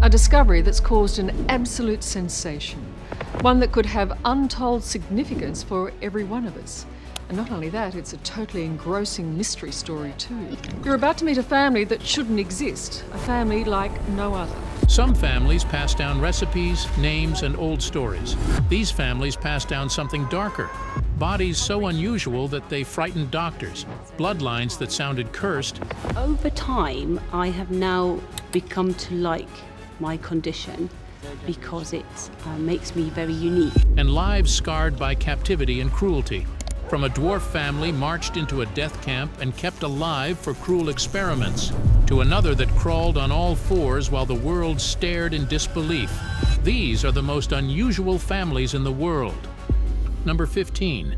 A discovery that's caused an absolute sensation, one that could have untold significance for every one of us. And not only that, it's a totally engrossing mystery story too. You're about to meet a family that shouldn't exist, a family like no other. Some families pass down recipes, names, and old stories. These families pass down something darker. Bodies so unusual that they frightened doctors. Bloodlines that sounded cursed. Over time, I have now become to like my condition because it makes me very unique. And lives scarred by captivity and cruelty. From a dwarf family marched into a death camp and kept alive for cruel experiments, to another that crawled on all fours while the world stared in disbelief. These are the most unusual families in the world. Number 15.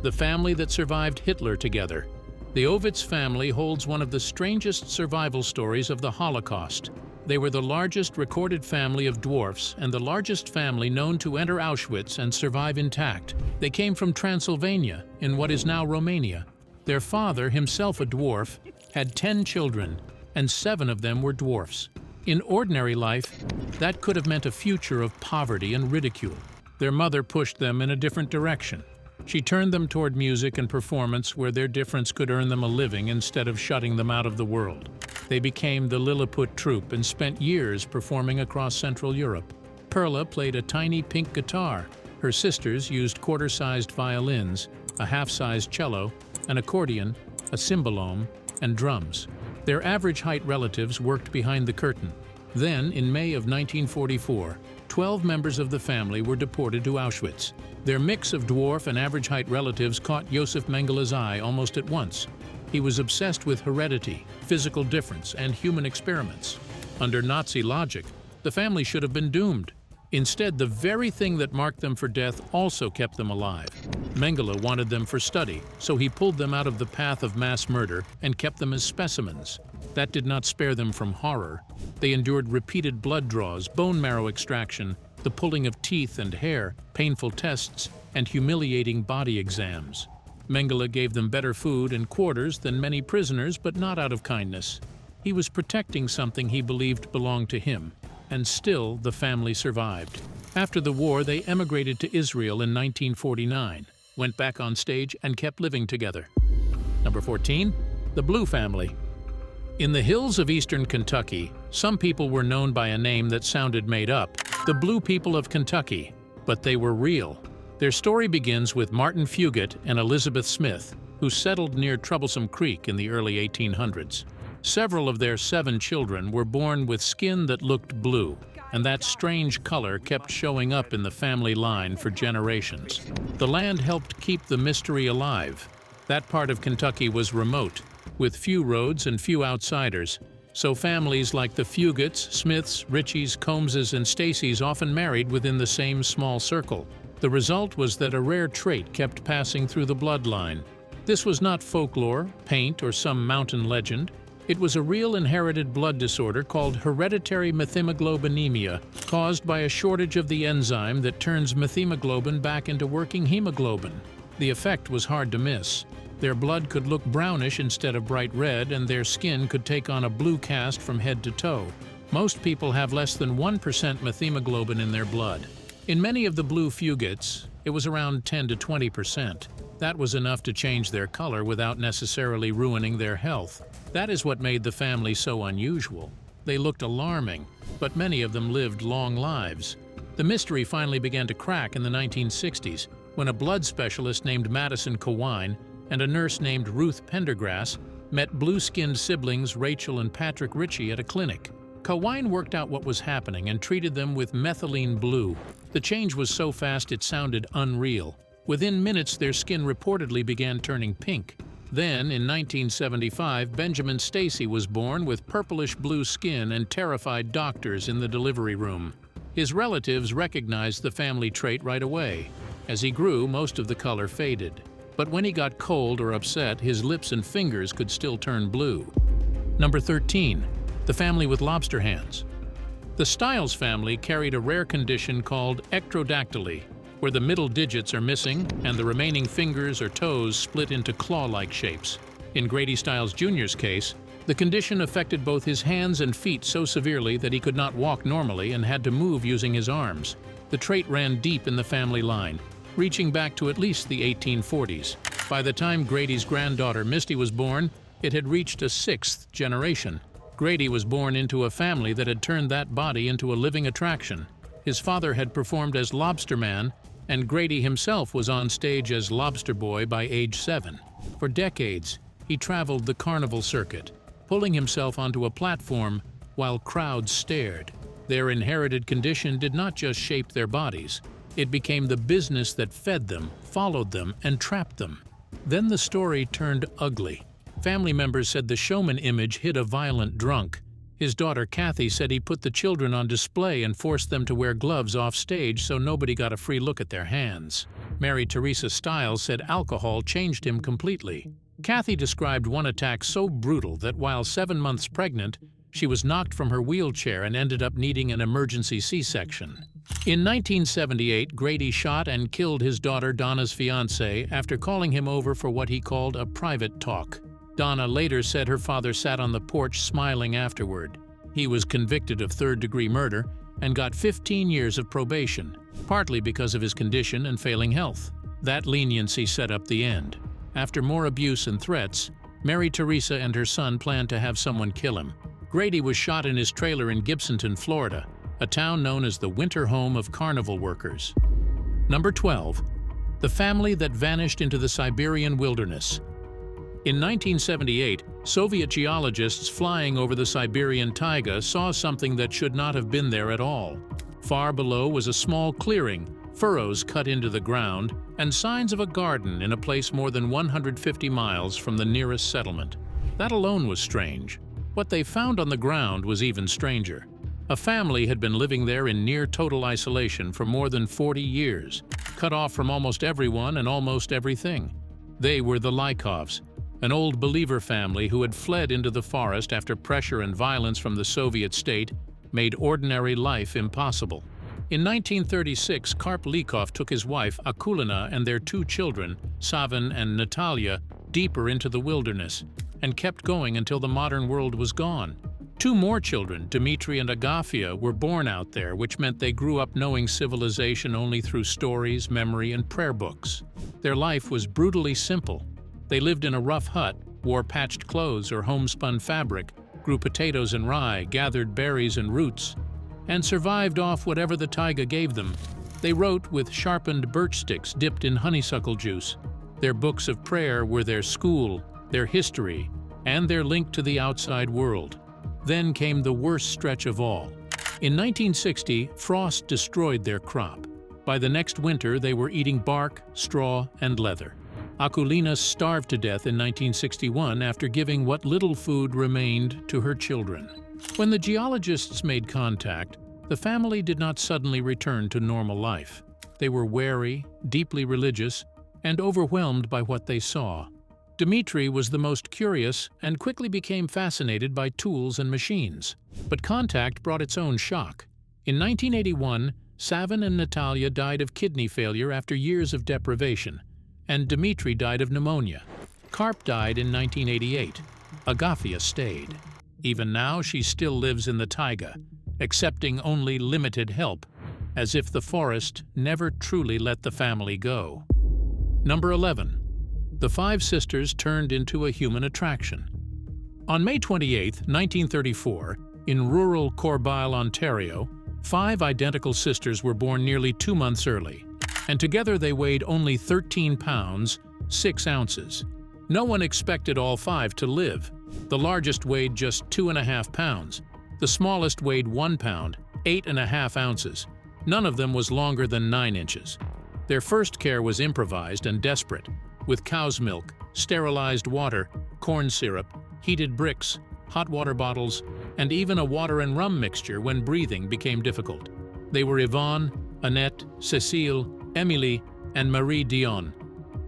The family that survived Hitler together. The Ovitz family holds one of the strangest survival stories of the Holocaust. They were the largest recorded family of dwarfs and the largest family known to enter Auschwitz and survive intact. They came from Transylvania, in what is now Romania. Their father, himself a dwarf, had 10 children, and 7 of them were dwarfs. In ordinary life, that could have meant a future of poverty and ridicule. Their mother pushed them in a different direction. She turned them toward music and performance where their difference could earn them a living instead of shutting them out of the world. They became the Lilliput troupe and spent years performing across Central Europe. Perla played a tiny pink guitar. Her sisters used quarter-sized violins, a half-sized cello, an accordion, a cymbalom, and drums. Their average height relatives worked behind the curtain. Then, in May of 1944, 12 members of the family were deported to Auschwitz. Their mix of dwarf and average height relatives caught Josef Mengele's eye almost at once. He was obsessed with heredity, physical difference, and human experiments. Under Nazi logic, the family should have been doomed. Instead, the very thing that marked them for death also kept them alive. Mengele wanted them for study, so he pulled them out of the path of mass murder and kept them as specimens. That did not spare them from horror. They endured repeated blood draws, bone marrow extraction, the pulling of teeth and hair, painful tests, and humiliating body exams. Mengele gave them better food and quarters than many prisoners, but not out of kindness. He was protecting something he believed belonged to him, and still the family survived. After the war, they emigrated to Israel in 1949, went back on stage, and kept living together. Number 14. The Blue family. In the hills of eastern Kentucky, some people were known by a name that sounded made up, the Blue People of Kentucky, but they were real. Their story begins with Martin Fugate and Elizabeth Smith, who settled near Troublesome Creek in the early 1800s. Several of their 7 children were born with skin that looked blue, and that strange color kept showing up in the family line for generations. The land helped keep the mystery alive. That part of Kentucky was remote, with few roads and few outsiders, so families like the Fugates, Smiths, Richies, Combses, and Stacys often married within the same small circle. The result was that a rare trait kept passing through the bloodline. This was not folklore, paint, or some mountain legend. It was a real inherited blood disorder called hereditary methemoglobinemia, caused by a shortage of the enzyme that turns methemoglobin back into working hemoglobin. The effect was hard to miss. Their blood could look brownish instead of bright red, and their skin could take on a blue cast from head to toe. Most people have less than 1% methemoglobin in their blood. In many of the blue Fugates, it was around 10 to 20%. That was enough to change their color without necessarily ruining their health. That is what made the family so unusual. They looked alarming, but many of them lived long lives. The mystery finally began to crack in the 1960s when a blood specialist named Madison Kowine and a nurse named Ruth Pendergrass met blue-skinned siblings Rachel and Patrick Ritchie at a clinic. Kowine worked out what was happening and treated them with methylene blue. The change was so fast it sounded unreal. Within minutes, their skin reportedly began turning pink. Then, in 1975, Benjamin Stacy was born with purplish-blue skin and terrified doctors in the delivery room. His relatives recognized the family trait right away. As he grew, most of the color faded. But when he got cold or upset, his lips and fingers could still turn blue. Number 13. The family with lobster hands. The Stiles family carried a rare condition called ectrodactyly, where the middle digits are missing and the remaining fingers or toes split into claw-like shapes. In Grady Stiles Jr.'s case, The condition affected both his hands and feet so severely that he could not walk normally and had to move using his arms. The trait ran deep in the family line, reaching back to at least the 1840s. By the time Grady's granddaughter Misty was born, it had reached a sixth generation. Grady was born into a family that had turned that body into a living attraction. His father had performed as Lobster Man, and Grady himself was on stage as Lobster Boy by age 7. For decades, he traveled the carnival circuit, pulling himself onto a platform while crowds stared. Their inherited condition did not just shape their bodies. It became the business that fed them, followed them, and trapped them. Then the story turned ugly. Family members said the showman image hid a violent drunk. His daughter Kathy said he put the children on display and forced them to wear gloves off stage so nobody got a free look at their hands. Mary Teresa Stiles said alcohol changed him completely. Kathy described one attack so brutal that while 7 months pregnant, she was knocked from her wheelchair and ended up needing an emergency C-section. In 1978, Grady shot and killed his daughter Donna's fiancé after calling him over for what he called a private talk. Donna later said her father sat on the porch smiling afterward. He was convicted of third-degree murder and got 15 years of probation, partly because of his condition and failing health. That leniency set up the end. After more abuse and threats, Mary Teresa and her son planned to have someone kill him. Grady was shot in his trailer in Gibsonton, Florida, a town known as the winter home of carnival workers. Number 12. The family that vanished into the Siberian wilderness. In 1978, Soviet geologists flying over the Siberian taiga saw something that should not have been there at all. Far below was a small clearing, furrows cut into the ground, and signs of a garden in a place more than 150 miles from the nearest settlement. That alone was strange. What they found on the ground was even stranger. A family had been living there in near total isolation for more than 40 years, cut off from almost everyone and almost everything. They were the Lykovs, an old believer family who had fled into the forest after pressure and violence from the Soviet state made ordinary life impossible. In 1936, Karp Lykov took his wife Akulina and their 2 children, Savan and Natalia, deeper into the wilderness, and kept going until the modern world was gone. 2 more children, Dmitry and Agafia, were born out there, which meant they grew up knowing civilization only through stories, memory, and prayer books. Their life was brutally simple. They lived in a rough hut, wore patched clothes or homespun fabric, grew potatoes and rye, gathered berries and roots, and survived off whatever the taiga gave them. They wrote with sharpened birch sticks dipped in honeysuckle juice. Their books of prayer were their school, their history, and their link to the outside world. Then came the worst stretch of all. In 1960, frost destroyed their crop. By the next winter, they were eating bark, straw, and leather. Akulina starved to death in 1961 after giving what little food remained to her children. When the geologists made contact, the family did not suddenly return to normal life. They were wary, deeply religious, and overwhelmed by what they saw. Dmitry was the most curious and quickly became fascinated by tools and machines. But contact brought its own shock. In 1981, Savan and Natalia died of kidney failure after years of deprivation, and Dmitry died of pneumonia. Karp died in 1988. Agafia stayed. Even now, she still lives in the taiga, accepting only limited help, as if the forest never truly let the family go. Number 11. The 5 sisters turned into a human attraction. On May 28, 1934, in rural Corbeil, Ontario, 5 identical sisters were born nearly 2 months early, and together they weighed only 13 pounds, 6 ounces. No one expected all 5 to live. The largest weighed just 2.5 pounds. The smallest weighed 1 pound, 8.5 ounces. None of them was longer than 9 inches. Their first care was improvised and desperate, with cow's milk, sterilized water, corn syrup, heated bricks, hot water bottles, and even a water and rum mixture when breathing became difficult. They were Yvonne, Annette, Cécile, Émilie, and Marie Dion,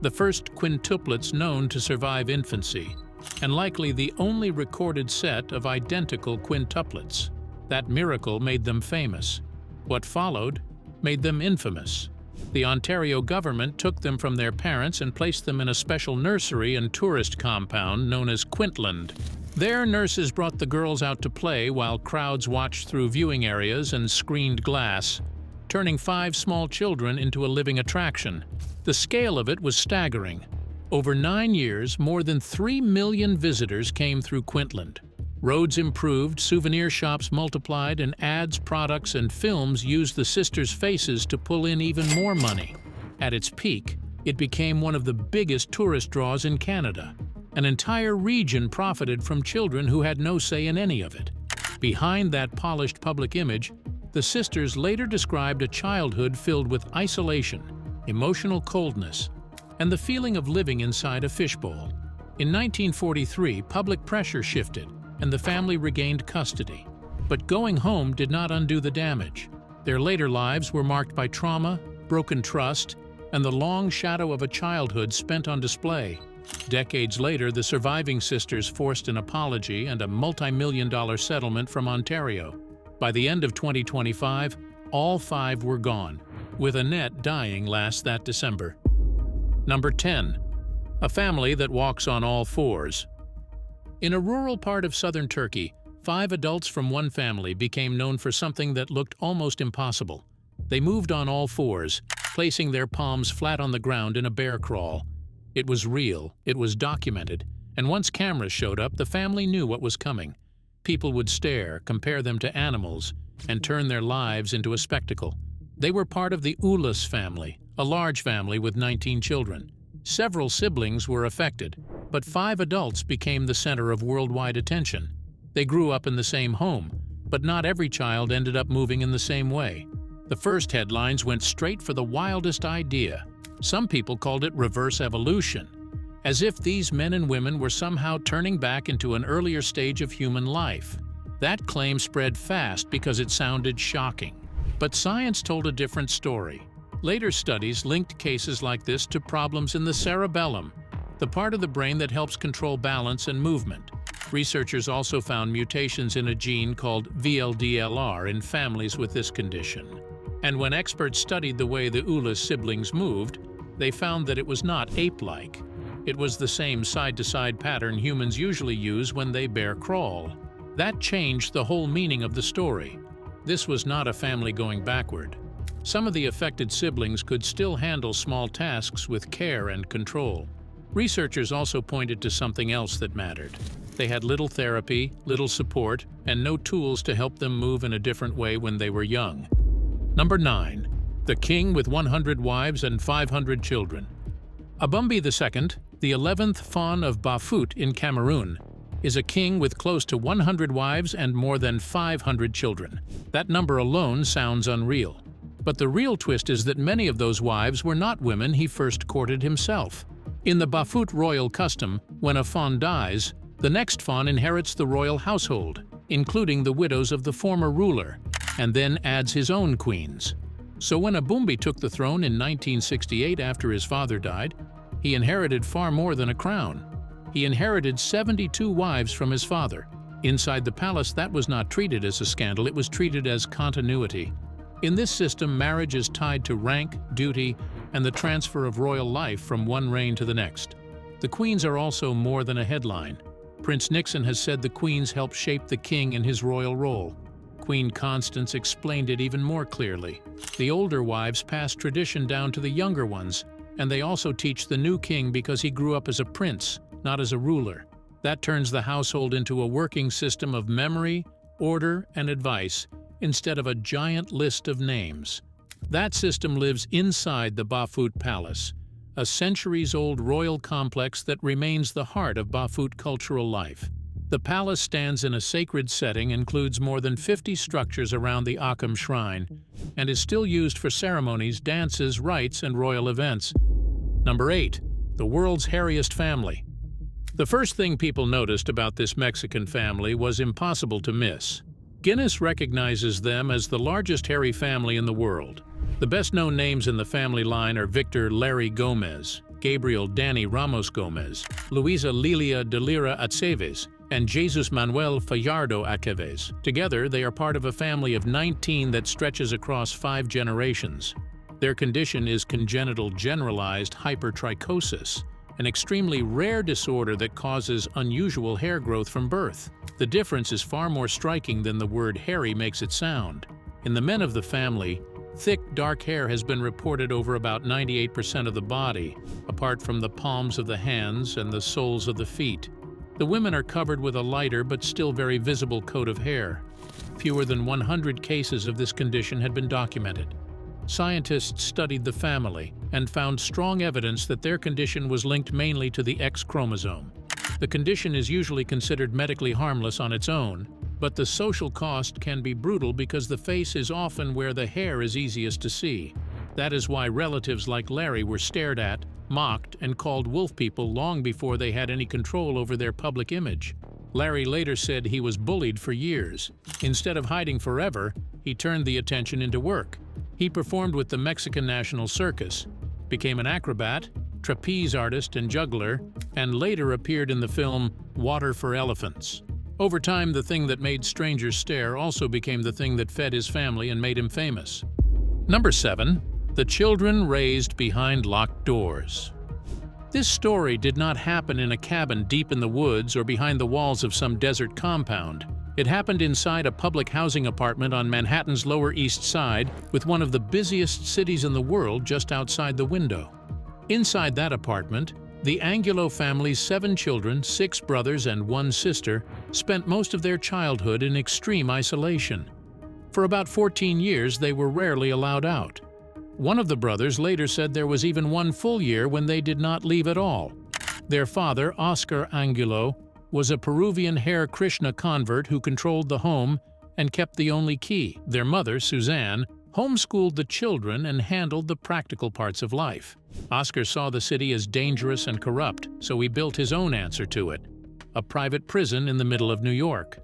the first quintuplets known to survive infancy, and likely the only recorded set of identical quintuplets. That miracle made them famous. What followed made them infamous. The Ontario government took them from their parents and placed them in a special nursery and tourist compound known as Quintland. There, nurses brought the girls out to play while crowds watched through viewing areas and screened glass, turning 5 small children into a living attraction. The scale of it was staggering. Over 9 years, more than 3 million visitors came through Quintland. Roads improved, souvenir shops multiplied, and ads, products, and films used the sisters' faces to pull in even more money. At its peak, it became one of the biggest tourist draws in Canada. An entire region profited from children who had no say in any of it. Behind that polished public image, the sisters later described a childhood filled with isolation, emotional coldness, and the feeling of living inside a fishbowl. In 1943, public pressure shifted, and the family regained custody. But going home did not undo the damage. Their later lives were marked by trauma, broken trust, and the long shadow of a childhood spent on display. Decades later, the surviving sisters forced an apology and a multi-million-dollar settlement from Ontario. By the end of 2025, all 5 were gone, with Annette dying that December. Number 10. A family that walks on all fours. In a rural part of southern Turkey, 5 adults from one family became known for something that looked almost impossible. They moved on all fours, placing their palms flat on the ground in a bear crawl. It was real, it was documented, and once cameras showed up, the family knew what was coming. People would stare, compare them to animals, and turn their lives into a spectacle. They were part of the Ulas family, a large family with 19 children. Several siblings were affected, but 5 adults became the center of worldwide attention. They grew up in the same home, but not every child ended up moving in the same way. The first headlines went straight for the wildest idea. Some people called it reverse evolution, as if these men and women were somehow turning back into an earlier stage of human life. That claim spread fast because it sounded shocking. But science told a different story. Later studies linked cases like this to problems in the cerebellum, the part of the brain that helps control balance and movement. Researchers also found mutations in a gene called VLDLR in families with this condition. And when experts studied the way the Ulas siblings moved, they found that it was not ape-like. It was the same side-to-side pattern humans usually use when they bear crawl. That changed the whole meaning of the story. This was not a family going backward. Some of the affected siblings could still handle small tasks with care and control. Researchers also pointed to something else that mattered. They had little therapy, little support, and no tools to help them move in a different way when they were young. Number 9. The king with 100 wives and 500 children. Abumbi II, the 11th Fawn of Bafut in Cameroon, is a king with close to 100 wives and more than 500 children. That number alone sounds unreal. But the real twist is that many of those wives were not women he first courted himself. In the Bafut royal custom, when a fawn dies, the next fawn inherits the royal household, including the widows of the former ruler, and then adds his own queens. So when Abumbi took the throne in 1968 after his father died, he inherited far more than a crown. He inherited 72 wives from his father. Inside the palace, that was not treated as a scandal, it was treated as continuity. In this system, marriage is tied to rank, duty, and the transfer of royal life from one reign to the next. The queens are also more than a headline. Prince Nixon has said the queens help shape the king in his royal role. Queen Constance explained it even more clearly. The older wives pass tradition down to the younger ones, and they also teach the new king because he grew up as a prince, not as a ruler. That turns the household into a working system of memory, order, and advice, instead of a giant list of names. That system lives inside the Bafut Palace, a centuries-old royal complex that remains the heart of Bafut cultural life. The palace stands in a sacred setting, includes more than 50 structures around the Akham Shrine, and is still used for ceremonies, dances, rites, and royal events. Number 8. The world's hairiest family. The first thing people noticed about this Mexican family was impossible to miss. Guinness recognizes them as the largest hairy family in the world. The best-known names in the family line are Victor Larry Gomez, Gabriel Danny Ramos Gomez, Luisa Lilia de Lira Aceves, and Jesus Manuel Fallardo Aceves. Together, they are part of a family of 19 that stretches across 5 generations. Their condition is congenital generalized hypertrichosis, an extremely rare disorder that causes unusual hair growth from birth. The difference is far more striking than the word hairy makes it sound. In the men of the family, thick, dark hair has been reported over about 98% of the body, apart from the palms of the hands and the soles of the feet. The women are covered with a lighter but still very visible coat of hair. Fewer than 100 cases of this condition had been documented. Scientists studied the family and found strong evidence that their condition was linked mainly to the X chromosome. The condition is usually considered medically harmless on its own, but the social cost can be brutal because the face is often where the hair is easiest to see. That is why relatives like Larry were stared at, mocked, and called wolf people long before they had any control over their public image. Larry later said he was bullied for years. Instead of hiding forever, he turned the attention into work. He performed with the Mexican National Circus, became an acrobat, trapeze artist and juggler, and later appeared in the film Water for Elephants. Over time, the thing that made strangers stare also became the thing that fed his family and made him famous. Number 7. The children raised behind locked doors. This story did not happen in a cabin deep in the woods or behind the walls of some desert compound. It happened inside a public housing apartment on Manhattan's Lower East Side, with one of the busiest cities in the world just outside the window. Inside that apartment, the Angulo family's 7 children, 6 brothers and 1 sister, spent most of their childhood in extreme isolation. For about 14 years, they were rarely allowed out. One of the brothers later said there was even one full year when they did not leave at all. Their father, Oscar Angulo, was a Peruvian Hare Krishna convert who controlled the home and kept the only key. Their mother, Suzanne, homeschooled the children and handled the practical parts of life. Oscar saw the city as dangerous and corrupt, so he built his own answer to it, a private prison in the middle of New York.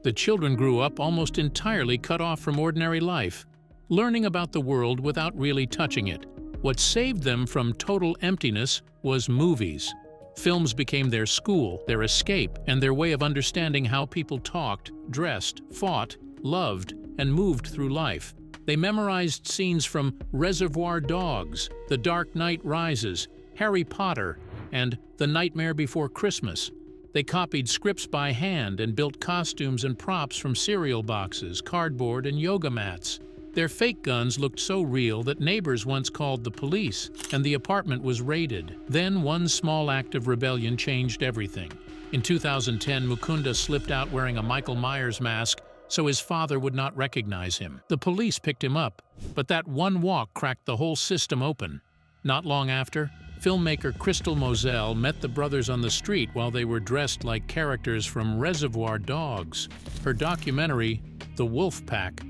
The children grew up almost entirely cut off from ordinary life, learning about the world without really touching it. What saved them from total emptiness was movies. Films became their school, their escape, and their way of understanding how people talked, dressed, fought, loved, and moved through life. They memorized scenes from Reservoir Dogs, The Dark Knight Rises, Harry Potter, and The Nightmare Before Christmas. They copied scripts by hand and built costumes and props from cereal boxes, cardboard, and yoga mats. Their fake guns looked so real that neighbors once called the police, and the apartment was raided. Then one small act of rebellion changed everything. In 2010, Mukunda slipped out wearing a Michael Myers mask so his father would not recognize him. The police picked him up, but that one walk cracked the whole system open. Not long after, filmmaker Crystal Moselle met the brothers on the street while they were dressed like characters from Reservoir Dogs. Her documentary, The Wolf Pack,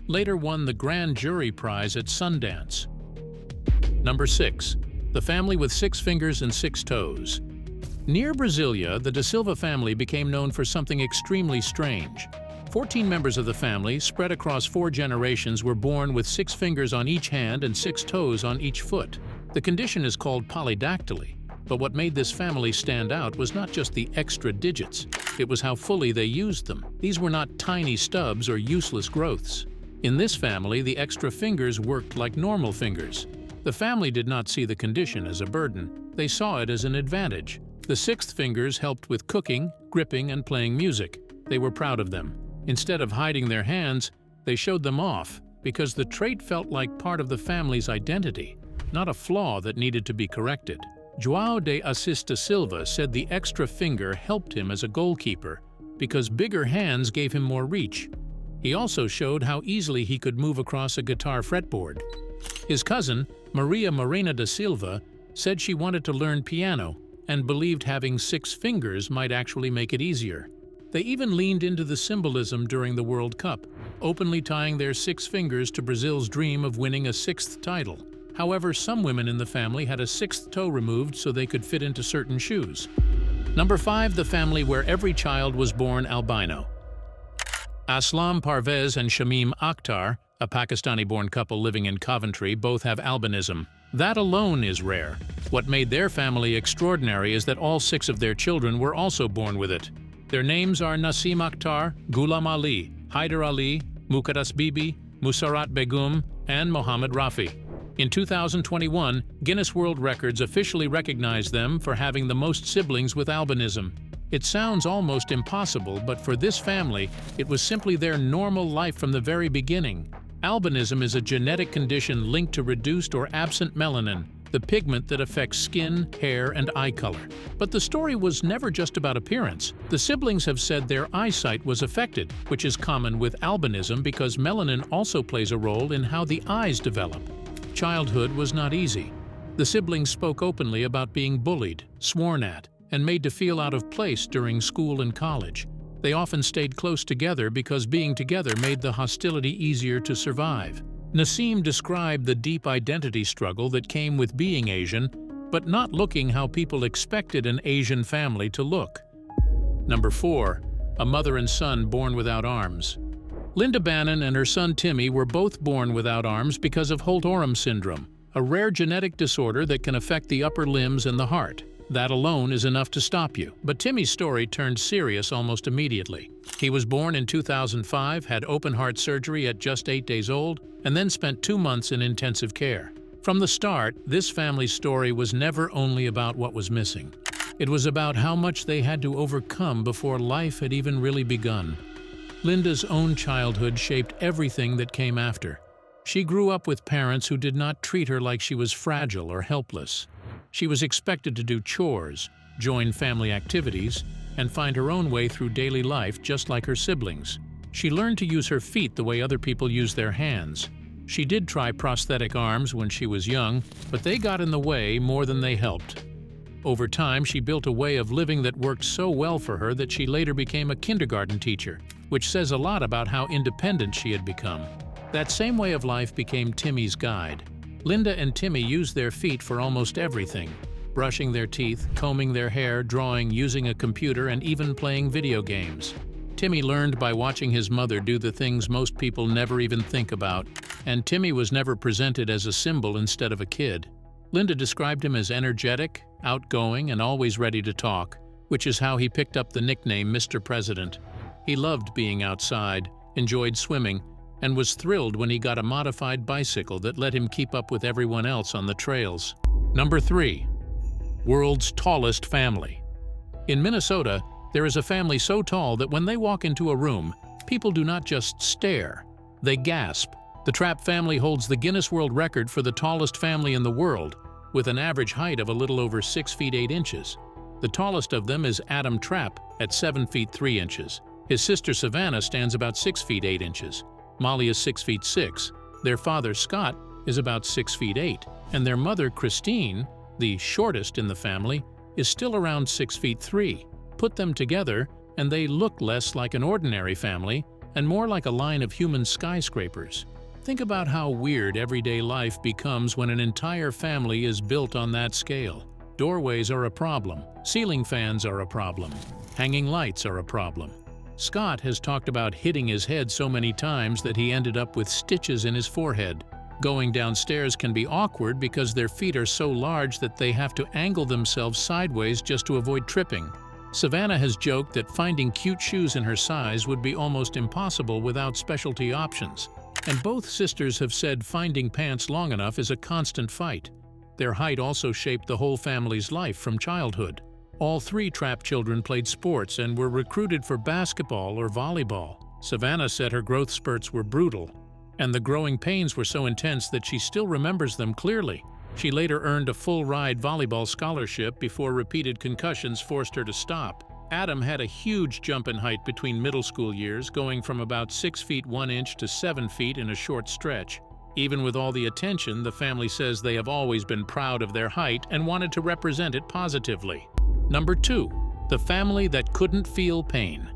later won the Grand Jury Prize at Sundance. Number 6. The family with 6 fingers and 6 toes. Near Brasilia, the Da Silva family became known for something extremely strange. 14 members of the family, spread across 4 generations, were born with 6 fingers on each hand and 6 toes on each foot. The condition is called polydactyly, but what made this family stand out was not just the extra digits, it was how fully they used them. These were not tiny stubs or useless growths. In this family, the extra fingers worked like normal fingers. The family did not see the condition as a burden. They saw it as an advantage. The 6th fingers helped with cooking, gripping, and playing music. They were proud of them. Instead of hiding their hands, they showed them off because the trait felt like part of the family's identity, not a flaw that needed to be corrected. João de Assis da Silva said the extra finger helped him as a goalkeeper because bigger hands gave him more reach. He also showed how easily he could move across a guitar fretboard. His cousin, Maria Morena da Silva, said she wanted to learn piano and believed having 6 fingers might actually make it easier. They even leaned into the symbolism during the World Cup, openly tying their 6 fingers to Brazil's dream of winning a 6th title. However, some women in the family had a 6th toe removed so they could fit into certain shoes. Number 5. The family where every child was born albino. Aslam Parvez and Shamim Akhtar, a Pakistani-born couple living in Coventry, both have albinism. That alone is rare. What made their family extraordinary is that all 6 of their children were also born with it. Their names are Nasim Akhtar, Ghulam Ali, Haider Ali, Muqaddas Bibi, Musarat Begum, and Mohammad Rafi. In 2021, Guinness World Records officially recognized them for having the most siblings with albinism. It sounds almost impossible, but for this family, it was simply their normal life from the very beginning. Albinism is a genetic condition linked to reduced or absent melanin, the pigment that affects skin, hair, and eye color. But the story was never just about appearance. The siblings have said their eyesight was affected, which is common with albinism because melanin also plays a role in how the eyes develop. Childhood was not easy. The siblings spoke openly about being bullied, sworn at, and made to feel out of place during school and college. They often stayed close together because being together made the hostility easier to survive. Nassim described the deep identity struggle that came with being Asian, but not looking how people expected an Asian family to look. Number 4. A mother and son born without arms. Linda Bannon and her son Timmy were both born without arms because of Holt-Oram syndrome, a rare genetic disorder that can affect the upper limbs and the heart. That alone is enough to stop you, but Timmy's story turned serious almost immediately. He was born in 2005, had open-heart surgery at just 8 days old, and then spent 2 months in intensive care. From the start, this family's story was never only about what was missing. It was about how much they had to overcome before life had even really begun. Linda's own childhood shaped everything that came after. She grew up with parents who did not treat her like she was fragile or helpless. She was expected to do chores, join family activities, and find her own way through daily life just like her siblings. She learned to use her feet the way other people use their hands. She did try prosthetic arms when she was young, but they got in the way more than they helped. Over time, she built a way of living that worked so well for her that she later became a kindergarten teacher, which says a lot about how independent she had become. That same way of life became Timmy's guide. Linda and Timmy used their feet for almost everything: brushing their teeth, combing their hair, drawing, using a computer, and even playing video games. Timmy learned by watching his mother do the things most people never even think about, and Timmy was never presented as a symbol instead of a kid. Linda described him as energetic, outgoing, and always ready to talk, which is how he picked up the nickname Mr. President. He loved being outside, enjoyed swimming, and was thrilled when he got a modified bicycle that let him keep up with everyone else on the trails. Number 3. World's tallest family. In Minnesota, there is a family so tall that when they walk into a room, people do not just stare, they gasp. The Trapp family holds the Guinness World Record for the tallest family in the world, with an average height of a little over 6 feet 8 inches. The tallest of them is Adam Trapp at 7 feet 3 inches. His sister Savannah stands about 6 feet 8 inches. Molly is 6 feet 6. Their father Scott is about 6 feet 8, and their mother Christine, the shortest in the family, is still around 6 feet 3. Put them together, and they look less like an ordinary family and more like a line of human skyscrapers. Think about how weird everyday life becomes when an entire family is built on that scale. Doorways are a problem. Ceiling fans are a problem. Hanging lights are a problem. Scott has talked about hitting his head so many times that he ended up with stitches in his forehead. Going downstairs can be awkward because their feet are so large that they have to angle themselves sideways just to avoid tripping. Savannah has joked that finding cute shoes in her size would be almost impossible without specialty options. And both sisters have said finding pants long enough is a constant fight. Their height also shaped the whole family's life from childhood. All 3 Trapp children played sports and were recruited for basketball or volleyball. Savannah said her growth spurts were brutal, and the growing pains were so intense that she still remembers them clearly. She later earned a full-ride volleyball scholarship before repeated concussions forced her to stop. Adam had a huge jump in height between middle school years, going from about 6 feet 1 inch to 7 feet in a short stretch. Even with all the attention, the family says they have always been proud of their height and wanted to represent it positively. Number 2. The family that couldn't feel pain.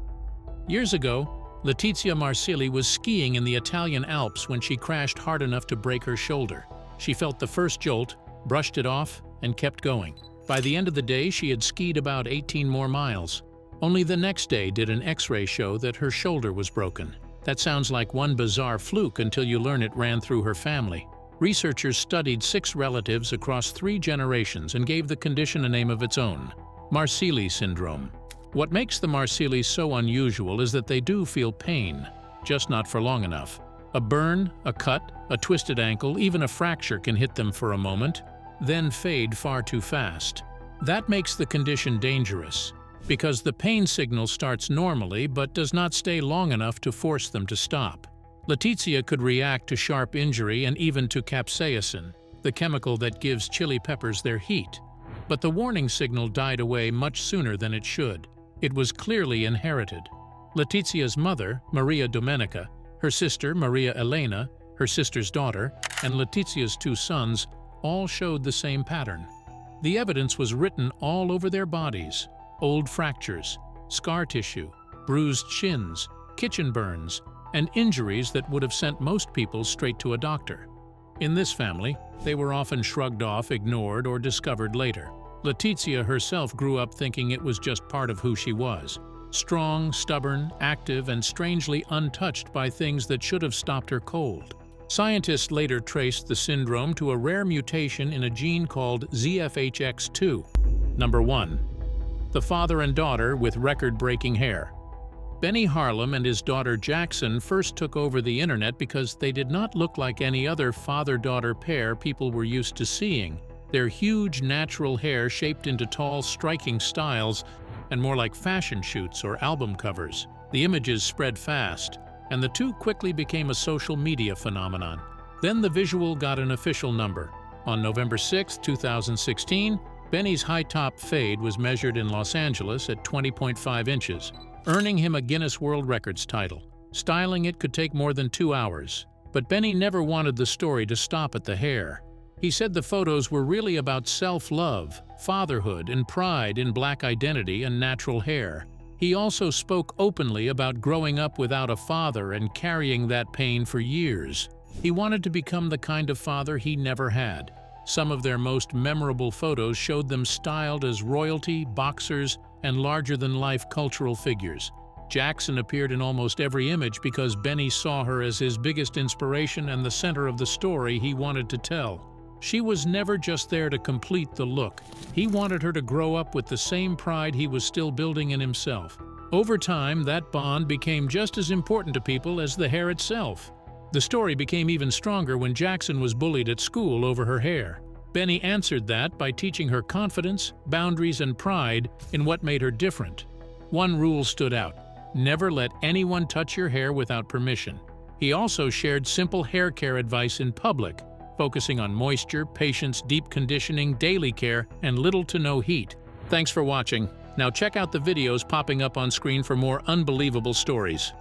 Years ago, Letizia Marsili was skiing in the Italian Alps when she crashed hard enough to break her shoulder. She felt the first jolt, brushed it off, and kept going. By the end of the day, she had skied about 18 more miles. Only the next day did an X-ray show that her shoulder was broken. That sounds like one bizarre fluke until you learn it ran through her family. Researchers studied 6 relatives across 3 generations and gave the condition a name of its own: Marsili syndrome. What makes the Marsili so unusual is that they do feel pain, just not for long enough. A burn, a cut, a twisted ankle, even a fracture can hit them for a moment, then fade far too fast. That makes the condition dangerous, because the pain signal starts normally but does not stay long enough to force them to stop. Letizia could react to sharp injury and even to capsaicin, the chemical that gives chili peppers their heat. But the warning signal died away much sooner than it should. It was clearly inherited. Letizia's mother, Maria Domenica, her sister, Maria Elena, her sister's daughter, and Letizia's 2 sons all showed the same pattern. The evidence was written all over their bodies: old fractures, scar tissue, bruised shins, kitchen burns, and injuries that would have sent most people straight to a doctor. In this family, they were often shrugged off, ignored, or discovered later. Letizia herself grew up thinking it was just part of who she was. Strong, stubborn, active, and strangely untouched by things that should have stopped her cold. Scientists later traced the syndrome to a rare mutation in a gene called ZFHX2. Number 1. The father and daughter with record-breaking hair. Benny Harlem and his daughter Jackson first took over the internet because they did not look like any other father-daughter pair people were used to seeing. Their huge natural hair shaped into tall, striking styles and more like fashion shoots or album covers. The images spread fast, and the two quickly became a social media phenomenon. Then the visual got an official number. On November 6, 2016, Benny's high-top fade was measured in Los Angeles at 20.5 inches, earning him a Guinness World Records title. Styling it could take more than 2 hours. But Benny never wanted the story to stop at the hair. He said the photos were really about self-love, fatherhood, and pride in black identity and natural hair. He also spoke openly about growing up without a father and carrying that pain for years. He wanted to become the kind of father he never had. Some of their most memorable photos showed them styled as royalty, boxers, and larger-than-life cultural figures. Jackson appeared in almost every image because Benny saw her as his biggest inspiration and the center of the story he wanted to tell. She was never just there to complete the look. He wanted her to grow up with the same pride he was still building in himself. Over time, that bond became just as important to people as the hair itself. The story became even stronger when Jackson was bullied at school over her hair. Benny answered that by teaching her confidence, boundaries, and pride in what made her different. One rule stood out: never let anyone touch your hair without permission. He also shared simple hair care advice in public, focusing on moisture, patience, deep conditioning, daily care, and little to no heat. Thanks for watching. Now check out the videos popping up on screen for more unbelievable stories.